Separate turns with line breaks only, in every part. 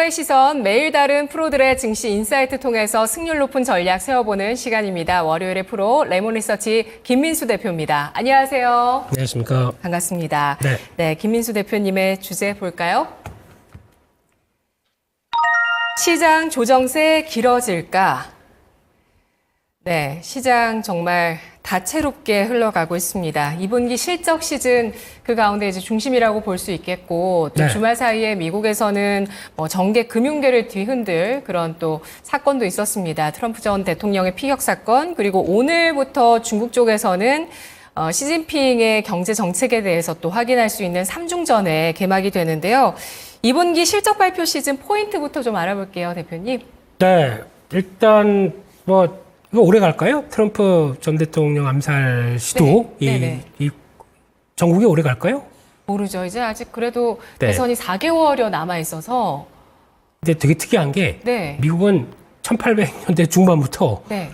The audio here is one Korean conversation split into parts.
투자자의 시선, 매일 다른 프로들의 증시 인사이트 통해서 승률 높은 전략 세워보는 시간입니다. 월요일의 프로 레몬리서치 김민수 대표입니다. 안녕하세요.
안녕하십니까.
반갑습니다.
네.
네, 김민수 대표님의 주제 볼까요? 시장 조정세 길어질까? 네, 시장 정말 다채롭게 흘러가고 있습니다. 2분기 실적 시즌 그 가운데 이제 중심이라고 볼 수 있겠고, 또
네.
주말 사이에 미국에서는 뭐 정계 금융계를 뒤흔들 그런 또 사건도 있었습니다. 트럼프 전 대통령의 피격 사건, 그리고 오늘부터 중국 쪽에서는 시진핑의 경제 정책에 대해서 또 확인할 수 있는 삼중전에 개막이 되는데요. 2분기 실적 발표 시즌 포인트부터 좀 알아볼게요, 대표님.
네, 일단 이거 오래 갈까요? 트럼프 전 대통령 암살 시도
네.
이 전국에 오래 갈까요?
모르죠. 이제 아직 그래도
네.
대선이 4개월여 남아 있어서.
근데 되게 특이한 게
네.
미국은 1800년대 중반부터
네.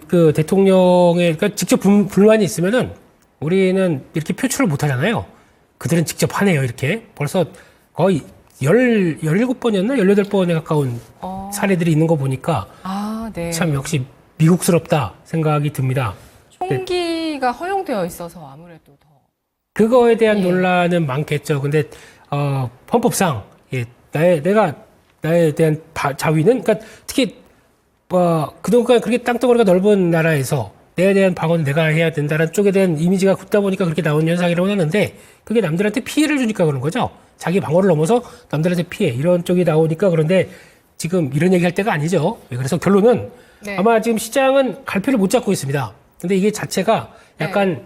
그 대통령의 그러니까 직접 불만이 있으면은 우리는 이렇게 표출을 못 하잖아요. 그들은 직접 하네요. 이렇게 벌써 거의 17번이었나? 18번에 가까운 사례들이 있는 거 보니까
네.
참 역시 미국스럽다 생각이 듭니다.
총기가 허용되어 있어서 아무래도 더.
그거에 대한
예.
논란은 많겠죠. 근데 헌법상 나에 대한 자위는 그러니까 특히 그동안 그렇게 땅덩어리가 넓은 나라에서 내에 대한 방어는 내가 해야 된다는 쪽에 대한 이미지가 굳다 보니까 그렇게 나온 현상이라고 하는데 그게 남들한테 피해를 주니까 그런 거죠. 자기 방어를 넘어서 남들한테 피해 이런 쪽이 나오니까. 그런데 지금 이런 얘기할 때가 아니죠. 그래서 결론은
네.
아마 지금 시장은 갈피를 못 잡고 있습니다. 근데 이게 자체가 약간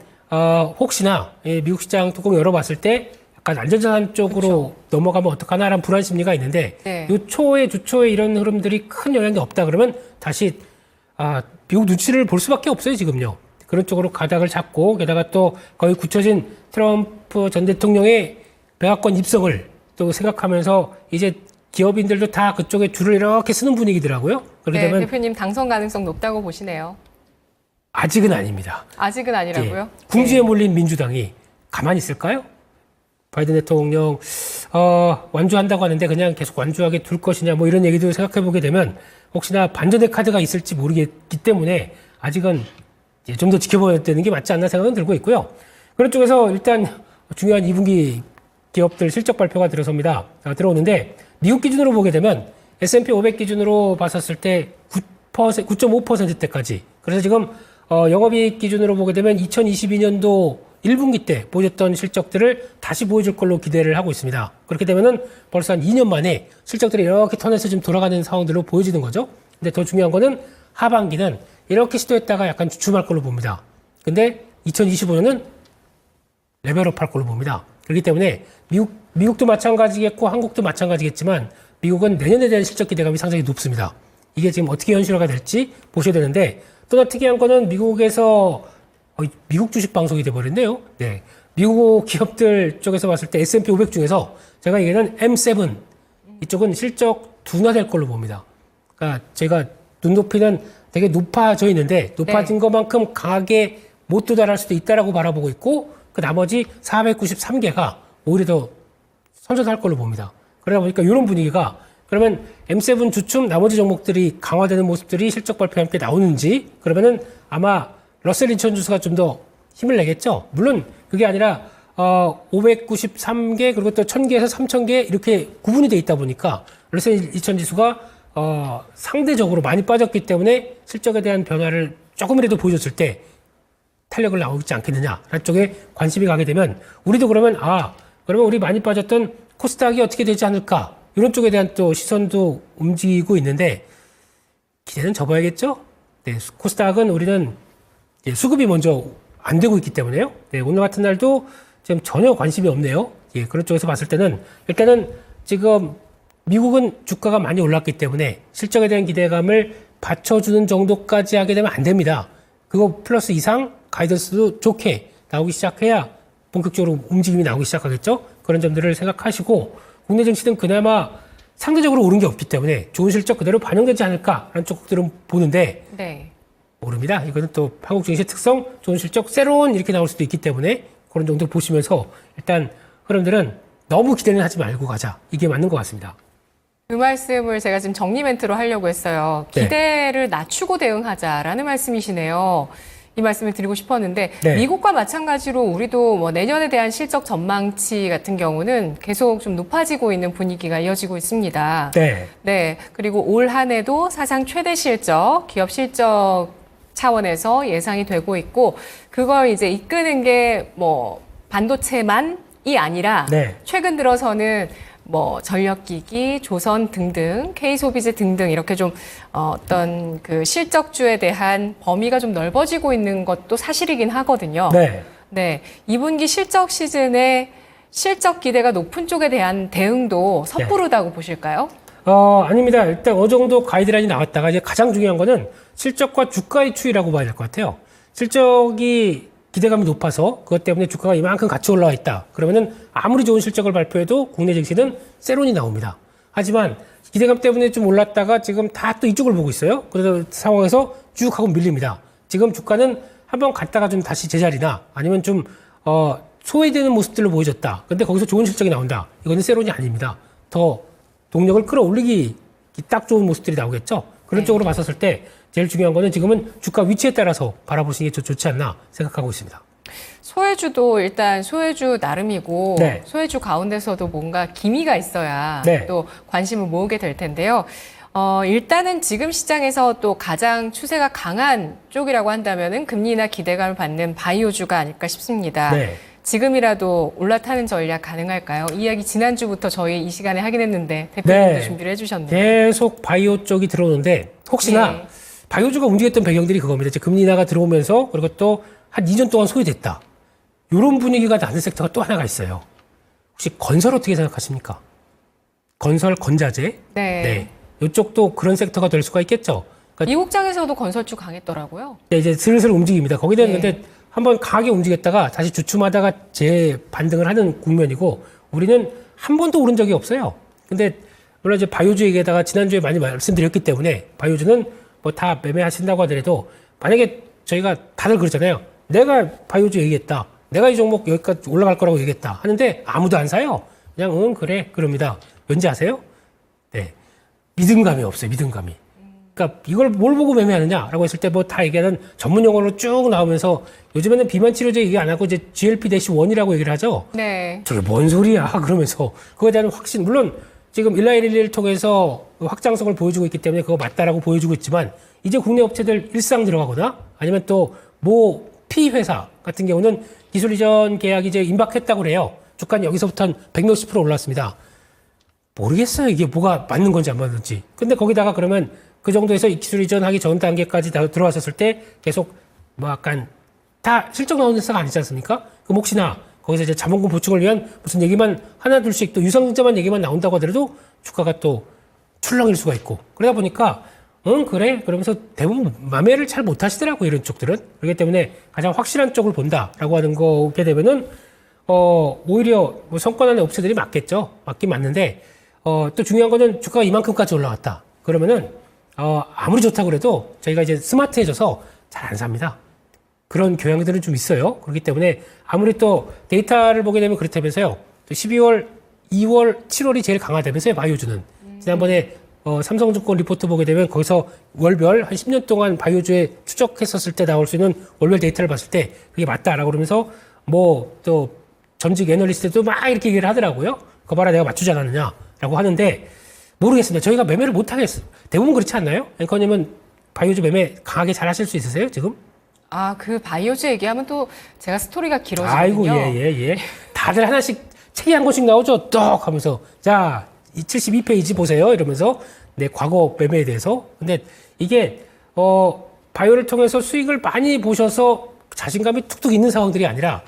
혹시나 미국 시장 뚜껑 열어봤을 때 약간 안전자산 쪽으로 넘어가면 어떡하나라는 불안 심리가 있는데
네.
요 주초에 이런 흐름들이 큰 영향이 없다 그러면 다시 미국 눈치를 볼 수밖에 없어요 지금요. 그런 쪽으로 가닥을 잡고 게다가 또 거의 굳혀진 트럼프 전 대통령의 백악관 입성을 또 생각하면서 이제 기업인들도 다 그쪽에 줄을 이렇게 쓰는 분위기더라고요. 그렇게
네,
되면
대표님 당선 가능성 높다고 보시네요.
아직은 아닙니다.
아직은 아니라고요?
궁지에
네.
몰린 민주당이 가만히 있을까요? 바이든 대통령 완주한다고 하는데 그냥 계속 완주하게 둘 것이냐 뭐 이런 얘기도 생각해 보게 되면 혹시나 반전의 카드가 있을지 모르겠기 때문에 아직은 좀 더 지켜봐야 되는 게 맞지 않나 생각은 들고 있고요. 그런 쪽에서 일단 중요한 2분기 기업들 실적 발표가 들어오는데 미국 기준으로 보게 되면 S&P 500 기준으로 봤었을 때 9.5%대까지. 그래서 지금 영업이익 기준으로 보게 되면 2022년도 1분기 때 보여줬던 실적들을 다시 보여줄 걸로 기대를 하고 있습니다. 그렇게 되면은 벌써 한 2년 만에 실적들이 이렇게 턴에서 지금 돌아가는 상황들로 보여지는 거죠. 근데 더 중요한 거는 하반기는 이렇게 시도했다가 약간 주춤할 걸로 봅니다. 근데 2025년은 레벨업 할 걸로 봅니다. 그렇기 때문에 미국도 마찬가지겠고 한국도 마찬가지겠지만 미국은 내년에 대한 실적 기대감이 상당히 높습니다. 이게 지금 어떻게 현실화가 될지 보셔야 되는데 또 하나 특이한 거는 미국에서 미국 주식 방송이 돼버렸네요. 네. 미국 기업들 쪽에서 봤을 때 S&P 500 중에서 제가 얘기하는 M7 이쪽은 실적 둔화될 걸로 봅니다. 그러니까 제가 눈높이는 되게 높아져 있는데 높아진 것만큼 강하게 못 도달할 수도 있다라고 바라보고 있고 그 나머지 493개가 오히려 더 선전할 걸로 봅니다. 그러다 보니까 이런 분위기가 그러면 M7 주춤 나머지 종목들이 강화되는 모습들이 실적 발표와 함께 나오는지 그러면은 아마 러셀 인천 지수가 좀 더 힘을 내겠죠. 물론 그게 아니라 593개 그리고 또 1000개에서 3000개 이렇게 구분이 돼 있다 보니까 러셀 인천 지수가 상대적으로 많이 빠졌기 때문에 실적에 대한 변화를 조금이라도 보여줬을 때 탄력을 나오지 않겠느냐라는 쪽에 관심이 가게 되면 우리도 그러면 그러면 우리 많이 빠졌던 코스닥이 어떻게 되지 않을까 이런 쪽에 대한 또 시선도 움직이고 있는데 기대는 접어야겠죠. 네, 코스닥은 우리는 수급이 먼저 안 되고 있기 때문에요. 네, 오늘 같은 날도 지금 전혀 관심이 없네요. 예, 그런 쪽에서 봤을 때는 일단은 지금 미국은 주가가 많이 올랐기 때문에 실적에 대한 기대감을 받쳐주는 정도까지 하게 되면 안 됩니다. 그거 플러스 이상 가이던스도 좋게 나오기 시작해야 본격적으로 움직임이 나오기 시작하겠죠. 그런 점들을 생각하시고 국내 증시는 그나마 상대적으로 오른 게 없기 때문에 좋은 실적 그대로 반영되지 않을까라는 쪽들은 보는데
네.
모릅니다. 이거는 또 한국 증시의 특성, 좋은 실적, 새로운 이렇게 나올 수도 있기 때문에 그런 정도를 보시면서 일단 흐름들은 너무 기대는 하지 말고 가자. 이게 맞는 것 같습니다.
그 말씀을 제가 지금 정리 멘트로 하려고 했어요.
네.
기대를 낮추고 대응하자라는 말씀이시네요. 이 말씀을 드리고 싶었는데
네.
미국과 마찬가지로 우리도 뭐 내년에 대한 실적 전망치 같은 경우는 계속 좀 높아지고 있는 분위기가 이어지고 있습니다.
네.
네. 그리고 올 한 해도 사상 최대 실적, 기업 실적 차원에서 예상이 되고 있고 그걸 이제 이끄는 게 뭐 반도체만이 아니라
네.
최근 들어서는 뭐 전력기기, 조선 등등, K소비재 등등 이렇게 좀 어떤 그 실적주에 대한 범위가 좀 넓어지고 있는 것도 사실이긴 하거든요.
네.
네, 2분기 실적 시즌에 실적 기대가 높은 쪽에 대한 대응도 섣부르다고 보실까요?
아닙니다. 일단 어느 정도 가이드라인이 나왔다가 이제 가장 중요한 거는 실적과 주가의 추이라고 봐야 될 것 같아요. 실적이 기대감이 높아서 그것 때문에 주가가 이만큼 같이 올라와 있다. 그러면은 아무리 좋은 실적을 발표해도 국내 증시는 세론이 나옵니다. 하지만 기대감 때문에 좀 올랐다가 지금 다 또 이쪽을 보고 있어요. 그래서 상황에서 쭉 하고 밀립니다. 지금 주가는 한번 갔다가 좀 다시 제자리나 아니면 좀 소외되는 모습들로 보여졌다. 근데 거기서 좋은 실적이 나온다. 이거는 세론이 아닙니다. 더 동력을 끌어올리기 딱 좋은 모습들이 나오겠죠. 그런 쪽으로 봤었을 때 제일 중요한 거는 지금은 주가 위치에 따라서 바라보시는 게 좋지 않나 생각하고 있습니다.
소외주도 일단 소외주 나름이고
네.
소외주 가운데서도 뭔가 기미가 있어야
네.
또 관심을 모으게 될 텐데요. 일단은 지금 시장에서 또 가장 추세가 강한 쪽이라고 한다면은 금리나 기대감을 받는 바이오주가 아닐까 싶습니다.
네.
지금이라도 올라타는 전략 가능할까요? 이 이야기 지난주부터 저희 이 시간에 하긴 했는데 대표님도
네.
준비를 해주셨네요.
계속 바이오 쪽이 들어오는데 혹시나
네.
바이오주가 움직였던 배경들이 그겁니다. 이제 금리 인하가 들어오면서 그리고 또 한 2년 동안 소외됐다. 이런 분위기가 나는 섹터가 또 하나가 있어요. 혹시 건설 어떻게 생각하십니까? 건설, 건자재?
네.
이쪽도 그런 섹터가 될 수가 있겠죠. 그러니까
미국장에서도 건설주 강했더라고요.
이제 슬슬 움직입니다. 거기는
네.
근데 한번 강하게 움직였다가 다시 주춤하다가 재반등을 하는 국면이고 우리는 한 번도 오른 적이 없어요. 근데 물론 이제 바이오주 얘기에다가 지난주에 많이 말씀드렸기 때문에 바이오주는 뭐 다 매매하신다고 하더라도 만약에 저희가 다들 그러잖아요. 내가 바이오주 얘기했다. 내가 이 종목 여기까지 올라갈 거라고 얘기했다. 하는데 아무도 안 사요. 그냥 응 그래 그럽니다. 왠지 아세요? 네. 믿음감이 없어요. 믿음감이. 그러니까 이걸 뭘 보고 매매하느냐라고 했을 때 뭐 다 얘기하는 전문 용어로 쭉 나오면서 요즘에는 비만 치료제 얘기 안 하고 이제 GLP-1이라고 얘기를 하죠.
네.
저게 뭔 소리야 그러면서 그거에 대한 확신 물론 지금 19111을 통해서 확장성을 보여주고 있기 때문에 그거 맞다라고 보여주고 있지만 이제 국내 업체들 일상 들어가거나 아니면 또 모 P회사 같은 경우는 기술 이전 계약이 이제 임박했다고 그래요. 주가는 여기서부터 한 100몇십 % 올랐습니다. 모르겠어요. 이게 뭐가 맞는 건지 안 맞는지. 근데 거기다가 그러면 그 정도에서 기술 이전하기 전 단계까지 다 들어왔었을 때 계속 뭐 약간 다 실적 나오는 회사가 아니지 않습니까? 그럼 혹시나 거기서 이제 자본금 보충을 위한 무슨 얘기만 하나 둘씩 또 유상증자만 얘기만 나온다고 하더라도 주가가 또 출렁일 수가 있고 그러다 보니까 응 그래 그러면서 대부분 매매를 잘 못하시더라고요. 이런 쪽들은. 그렇기 때문에 가장 확실한 쪽을 본다라고 하는 거게 되면은 오히려 뭐 성과나는 업체들이 맞겠죠. 맞긴 맞는데 또 중요한 거는 주가가 이만큼까지 올라왔다. 그러면은 아무리 좋다고 그래도 저희가 이제 스마트해져서 잘 안 삽니다. 그런 경향들은 좀 있어요. 그렇기 때문에 아무리 또 데이터를 보게 되면 그렇다면서요. 또 12월, 2월, 7월이 제일 강하다면서요. 바이오주는. 지난번에 삼성증권 리포트 보게 되면 거기서 월별 한 10년 동안 바이오주에 추적했었을 때 나올 수 있는 월별 데이터를 봤을 때 그게 맞다라고 그러면서 뭐 또 전직 애널리스트도 막 이렇게 얘기를 하더라고요. 그거 봐라 내가 맞추지 않았느냐라고 하는데 모르겠습니다. 저희가 매매를 못 하겠어요. 대부분 그렇지 않나요? 앵커님은 바이오주 매매 강하게 잘 하실 수 있으세요, 지금?
아, 그 바이오주 얘기하면 또 제가 스토리가 길어지거든요.
아이고, 예. 다들 하나씩 책이 한 권씩 나오죠. 떡 하면서. 자, 이 72페이지 보세요. 이러면서 내 과거 매매에 대해서. 근데 이게, 바이오를 통해서 수익을 많이 보셔서 자신감이 툭툭 있는 상황들이 아니라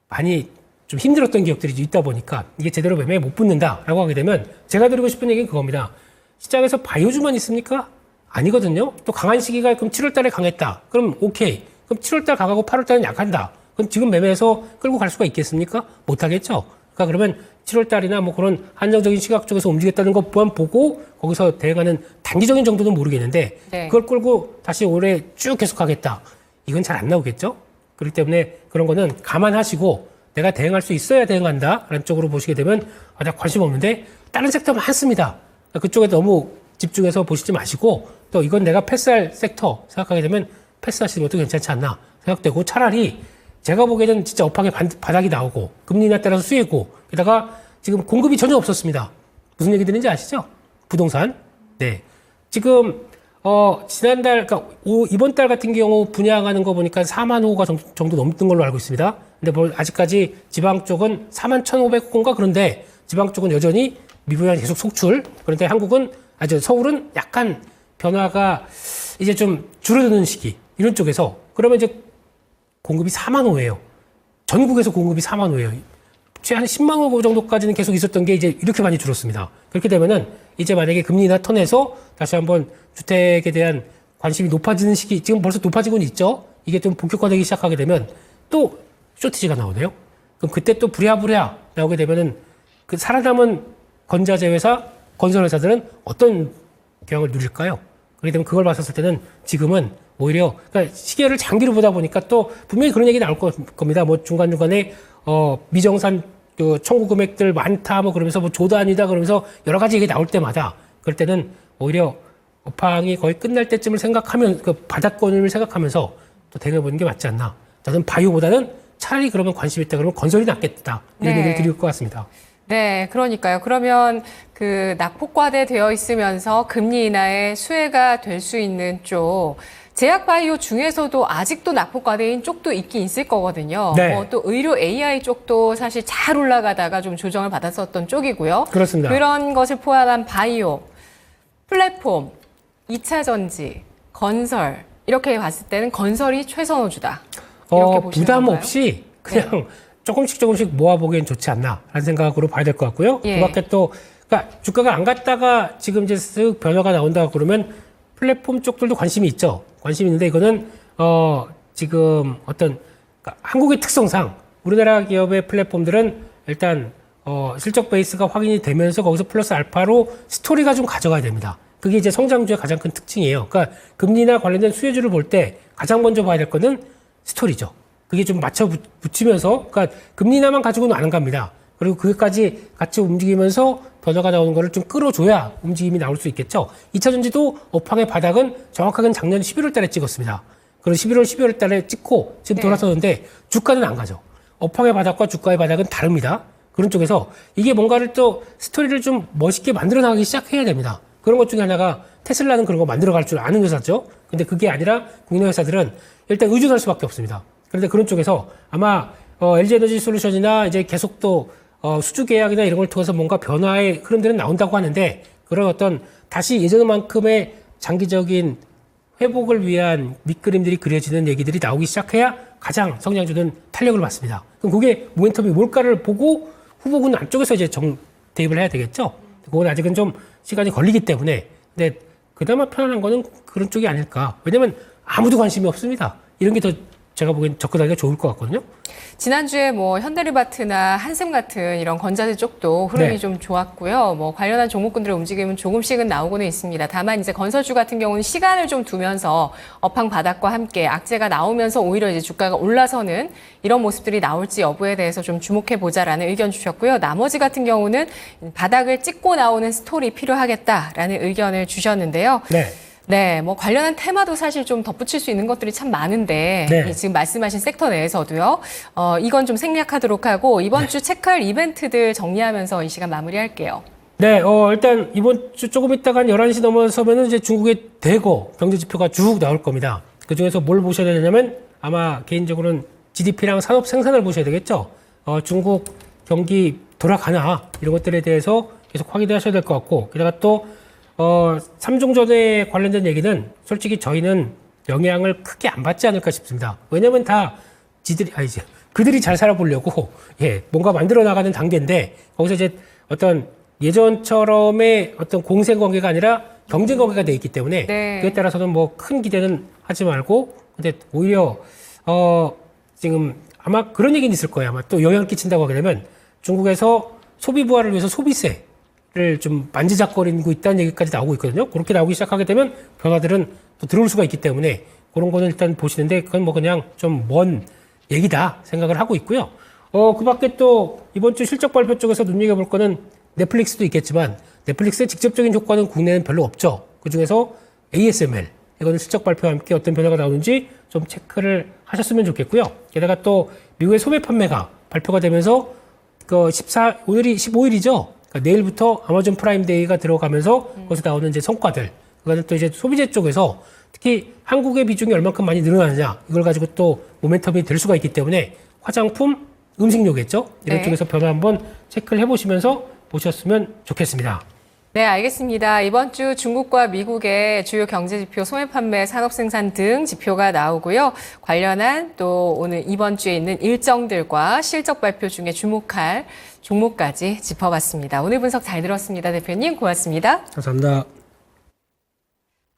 많이 좀 힘들었던 기업들이 있다 보니까 이게 제대로 매매에 못 붙는다라고 하게 되면 제가 드리고 싶은 얘기는 그겁니다. 시장에서 바이오주만 있습니까? 아니거든요. 또 강한 시기가 그럼 7월 달에 강했다. 그럼 오케이. 그럼 7월 달 강하고 8월 달은 약한다. 그럼 지금 매매해서 끌고 갈 수가 있겠습니까? 못 하겠죠. 그러니까 그러면 7월 달이나 뭐 그런 한정적인 시각 쪽에서 움직였다는 것만 보고 거기서 대응하는 단기적인 정도는 모르겠는데
네.
그걸 끌고 다시 올해 쭉 계속하겠다. 이건 잘 안 나오겠죠. 그렇기 때문에 그런 거는 감안하시고 내가 대응할 수 있어야 대응한다라는 쪽으로 보시게 되면 나 관심 없는데 다른 섹터 많습니다. 그쪽에 너무 집중해서 보시지 마시고 또 이건 내가 패스할 섹터 생각하게 되면 패스하시는 것도 괜찮지 않나 생각되고 차라리 제가 보기에는 진짜 업황의 바닥이 나오고 금리 인하 따라서 수혜고 게다가 지금 공급이 전혀 없었습니다. 무슨 얘기 드는지 아시죠? 부동산. 네. 지금 지난달 그러니까 이번 달 같은 경우 분양하는 거 보니까 4만 호가 정도 넘는 걸로 알고 있습니다. 근데 뭐 아직까지 지방 쪽은 4만 1,500호인가 그런데 지방 쪽은 여전히 미분양 계속 속출. 그런데 서울은 약간 변화가 이제 좀 줄어드는 시기. 이런 쪽에서 그러면 이제 공급이 4만 호예요. 전국에서 공급이 4만 호예요. 최한 10만 호 정도까지는 계속 있었던 게 이제 이렇게 많이 줄었습니다. 그렇게 되면은 이제 만약에 금리 인하 턴에서 다시 한번 주택에 대한 관심이 높아지는 시기, 지금 벌써 높아지고는 있죠. 이게 좀 본격화되기 시작하게 되면 또 쇼티지가 나오네요. 그럼 그때 또 부랴부랴 나오게 되면은 그 살아남은 건자재 회사, 건설 회사들은 어떤 경향을 누릴까요? 그렇게 되면 그걸 봤었을 때는 지금은 오히려 그러니까 시계를 장기로 보다 보니까 또 분명히 그런 얘기 나올 겁니다. 뭐 중간중간에 미정산 그 청구 금액들 많다 뭐 그러면서 뭐 조단이다 그러면서 여러 가지 얘기 나올 때마다 그럴 때는 오히려 업황이 거의 끝날 때쯤을 생각하면 그 바닥권을 생각하면서 또 대응해보는 게 맞지 않나. 저는 바이오보다는 차라리 그러면 관심 있다 그러면 건설이 낫겠다 이런
네.
얘기를 드릴 것 같습니다.
네, 그러니까요. 그러면 그 낙폭과대 되어 있으면서 금리 인하의 수혜가 될 수 있는 쪽, 제약바이오 중에서도 아직도 낙폭과대인 쪽도 있긴 있을 거거든요.
네.
또 의료 AI 쪽도 사실 잘 올라가다가 좀 조정을 받았었던 쪽이고요.
그렇습니다.
그런 것을 포함한 바이오, 플랫폼, 2차 전지, 건설 이렇게 봤을 때는 건설이 최선호주다. 이렇게 보시는
부담
건가요?
없이 그냥 조금씩 모아보기엔 좋지 않나 라는 생각으로 봐야 될 것 같고요.
예.
그 밖에 또 그러니까 주가가 안 갔다가 지금 이제 쓱 변화가 나온다 그러면 플랫폼 쪽들도 관심이 있죠. 관심이 있는데 이거는 지금 어떤 그러니까 한국의 특성상 우리나라 기업의 플랫폼들은 일단 실적 베이스가 확인이 되면서 거기서 플러스 알파로 스토리가 좀 가져가야 됩니다. 그게 이제 성장주의 가장 큰 특징이에요. 그러니까 금리나 관련된 수혜주를 볼 때 가장 먼저 봐야 될 거는 스토리죠. 그게 좀 맞춰 붙이면서 그러니까 금리 인하만 가지고는 안 갑니다. 그리고 그것까지 같이 움직이면서 변화가 나오는 거를 좀 끌어줘야 움직임이 나올 수 있겠죠. 2차 전지도 업황의 바닥은 정확하게 작년 11월 달에 찍었습니다. 그리고 12월 달에 찍고 지금 돌아서는데 주가는 안 가죠. 업황의 바닥과 주가의 바닥은 다릅니다. 그런 쪽에서 이게 뭔가를 또 스토리를 좀 멋있게 만들어 나가기 시작해야 됩니다. 그런 것 중에 하나가 테슬라는 그런 거 만들어 갈 줄 아는 회사죠. 근데 그게 아니라 국내 회사들은 일단 의존할 수밖에 없습니다. 그런데 그런 쪽에서 아마 LG에너지 솔루션이나 이제 계속 또 수주 계약이나 이런 걸 통해서 뭔가 변화의 흐름들은 나온다고 하는데 그런 어떤 다시 예전만큼의 장기적인 회복을 위한 밑그림들이 그려지는 얘기들이 나오기 시작해야 가장 성장주는 탄력을 받습니다. 그럼 그게 모멘텀이 뭘까를 보고 후보군 안쪽에서 이제 대입을 해야 되겠죠. 그건 아직은 좀 시간이 걸리기 때문에 근데 그나마 편안한 거는 그런 쪽이 아닐까. 왜냐면 아무도 관심이 없습니다. 이런 게 더 제가 보기엔 접근하기가 좋을 것 같거든요.
지난주에 뭐 현대리바트나 한샘 같은 이런 건자재 쪽도 흐름이
네.
좀 좋았고요. 뭐 관련한 종목군들의 움직임은 조금씩은 나오고는 있습니다. 다만 이제 건설주 같은 경우는 시간을 좀 두면서 업황 바닥과 함께 악재가 나오면서 오히려 이제 주가가 올라서는 이런 모습들이 나올지 여부에 대해서 좀 주목해 보자라는 의견 주셨고요. 나머지 같은 경우는 바닥을 찍고 나오는 스토리 필요하겠다라는 의견을 주셨는데요.
네.
네, 뭐 관련한 테마도 사실 좀 덧붙일 수 있는 것들이 참 많은데
네.
이 지금 말씀하신 섹터 내에서도요. 이건 좀 생략하도록 하고 이번 주 체크할 이벤트들 정리하면서 이 시간 마무리할게요.
네, 일단 이번 주 조금 있다가 한 11시 넘어서면은 이제 중국의 대거 경제 지표가 쭉 나올 겁니다. 그 중에서 뭘 보셔야 되냐면 아마 개인적으로는 GDP랑 산업 생산을 보셔야 되겠죠. 중국 경기 돌아가나 이런 것들에 대해서 계속 확인하셔야 될 것 같고 게다가 또 3중전에 관련된 얘기는 솔직히 저희는 영향을 크게 안 받지 않을까 싶습니다. 왜냐면 다 그들이 잘 살아보려고, 뭔가 만들어 나가는 단계인데, 거기서 이제 어떤 예전처럼의 어떤 공생 관계가 아니라 경쟁 관계가 돼 있기 때문에,
네.
그에 따라서는 뭐 큰 기대는 하지 말고, 근데 오히려, 지금 아마 그런 얘기는 있을 거예요. 아마 또 영향을 끼친다고 하게 되면 중국에서 소비 부활을 위해서 소비세, 를 좀 만지작거리고 있다는 얘기까지 나오고 있거든요. 그렇게 나오기 시작하게 되면 변화들은 또 들어올 수가 있기 때문에 그런 거는 일단 보시는데 그건 뭐 그냥 좀 먼 얘기다 생각을 하고 있고요. 그 밖에 또 이번 주 실적 발표 쪽에서 눈여겨볼 거는 넷플릭스도 있겠지만 넷플릭스의 직접적인 효과는 국내에는 별로 없죠. 그중에서 ASML, 이거는 실적 발표와 함께 어떤 변화가 나오는지 좀 체크를 하셨으면 좋겠고요. 게다가 또 미국의 소매 판매가 발표가 되면서 오늘이 15일이죠. 그러니까 내일부터 아마존 프라임 데이가 들어가면서 거기서 나오는 이제 성과들, 그거는 또 이제 소비재 쪽에서 특히 한국의 비중이 얼만큼 많이 늘어나느냐, 이걸 가지고 또 모멘텀이 될 수가 있기 때문에 화장품, 음식료겠죠. 이런
네.
쪽에서 변화 한번 체크를 해보시면서 보셨으면 좋겠습니다.
네, 알겠습니다. 이번 주 중국과 미국의 주요 경제 지표, 소매 판매, 산업 생산 등 지표가 나오고요. 관련한 또 오늘 이번 주에 있는 일정들과 실적 발표 중에 주목할 종목까지 짚어봤습니다. 오늘 분석 잘 들었습니다. 대표님, 고맙습니다.
감사합니다.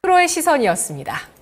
프로의 시선이었습니다.